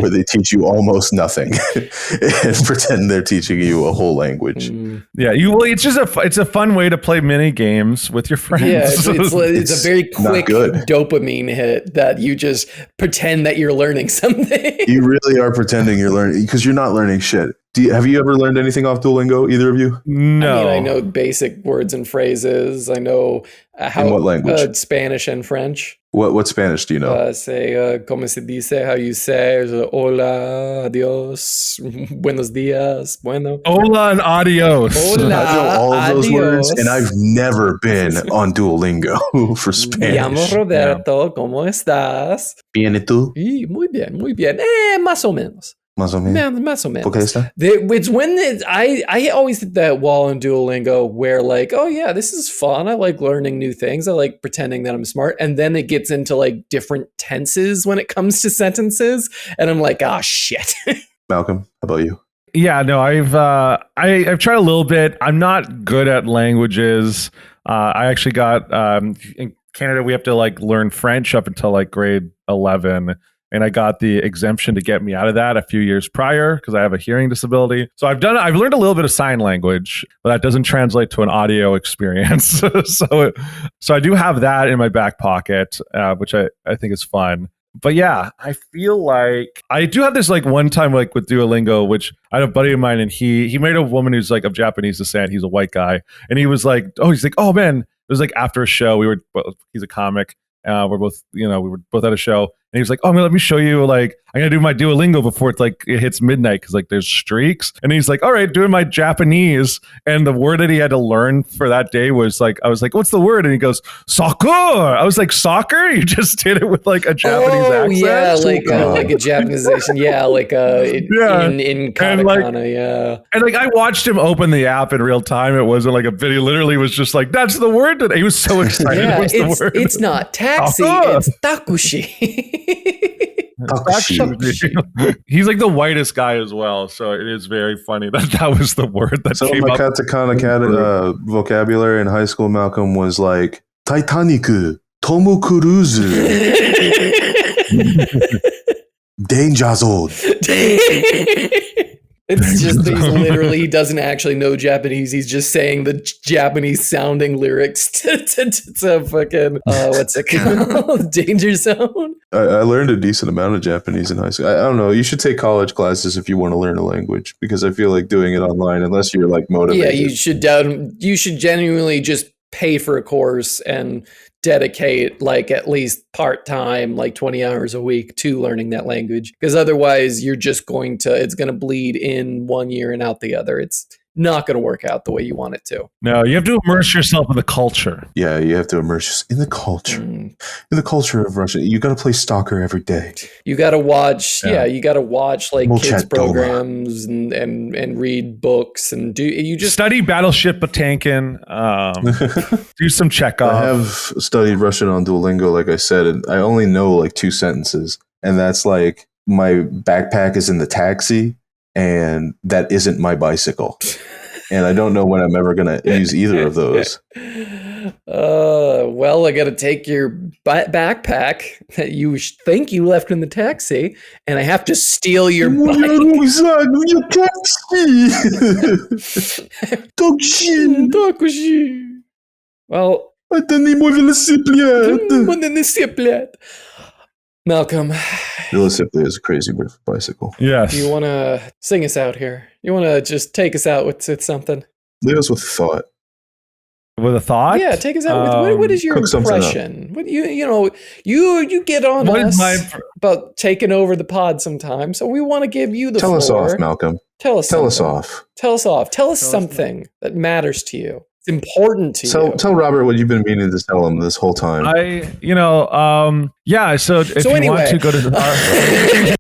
Where they teach you almost nothing and pretend they're teaching you a whole language. Yeah, it's just it's a fun way to play mini games with your friends. Yeah, it's a very quick dopamine hit that you just pretend that you're learning something. You really are pretending you're learning because you're not learning shit. Have you ever learned anything off Duolingo, either of you? No. I know basic words and phrases. I know in what language? Spanish and French. What Spanish do you know? Say, como se dice, how you say, hola, adios, buenos dias, bueno. Hola and adios. Hola, I know all of those adios. words, and I've never been on Duolingo for Spanish. Me llamo Roberto, ¿cómo estás? Bien, ¿y tú? Muy bien, muy bien. Más o menos. Más o menos. Más o menos. ¿Por qué está? It's when I always hit that wall in Duolingo where like, oh yeah, this is fun. I like learning new things. I like pretending that I'm smart. And then it gets into like different tenses when it comes to sentences. And I'm like, oh shit. Malcolm, how about you? Yeah, no, I've tried a little bit. I'm not good at languages. I actually got in Canada we have to like learn French up until like grade 11. And I got the exemption to get me out of that a few years prior because I have a hearing disability. So I've learned a little bit of sign language, but that doesn't translate to an audio experience. so I do have that in my back pocket, which I think is fun. But yeah, I feel like I do have this like one time like with Duolingo, which I had a buddy of mine and he married a woman who's like of Japanese descent. He's a white guy. And he was like, oh man, it was like after a show, he's a comic. We were both at a show. And he was like, oh, man, let me show you, like, I'm going to do my Duolingo before it hits midnight because, like, there's streaks. And he's like, all right, doing my Japanese. And the word that he had to learn for that day was, like, I was like, what's the word? And he goes, soccer. I was like, soccer? You just did it with, like, a Japanese accent? Yeah, like a Japanization. Yeah, like in katakana, yeah. And, like, I watched him open the app in real time. It wasn't like a video. Literally was just like, that's the word. He was so excited. Yeah, the word. It's not taxi, it's takushi. He's like the whitest guy as well, so it is very funny that was the word that came my up. katakana vocabulary in high school, Malcolm, was like Titanic, Tom Cruise, Danger Zone. It's just that he doesn't actually know Japanese. He's just saying the Japanese sounding lyrics to fucking, what's it called? Danger Zone? I learned a decent amount of Japanese in high school. I don't know. You should take college classes if you want to learn a language because I feel like doing it online, unless you're like motivated. Yeah, you should genuinely just pay for a course and dedicate like at least part-time, like 20 hours a week to learning that language. Because otherwise it's going to bleed in one year and out the other. It's not going to work out the way you want it to. No, you have to immerse yourself in the culture. Yeah, you have to immerse in the culture. In the culture of Russia. You got to play soccer every day. You got to watch, you got to watch like kids programs and read books and study Battleship Potemkin, do some Chekhov. I have studied Russian on Duolingo, like I said, and I only know like 2 sentences. And that's like, my backpack is in the taxi. And that isn't my bicycle. And I don't know when I'm ever going to use either of those. Well, I got to take your backpack that you think you left in the taxi, and I have to steal your bike. Taxi. Well, Malcolm. Realistically, is a crazy word for bicycle. Yes. Do you want to sing us out here? You want to just take us out with something? Leave us with thought. With a thought? Yeah, take us out with what is your impression? What you get on us about taking over the pod sometime, so we want to give you the floor. Tell us off, Malcolm. Tell us off. Tell us something that matters to you. It's important to you. Tell Robert what you've been meaning to tell him this whole time. So if you want to go to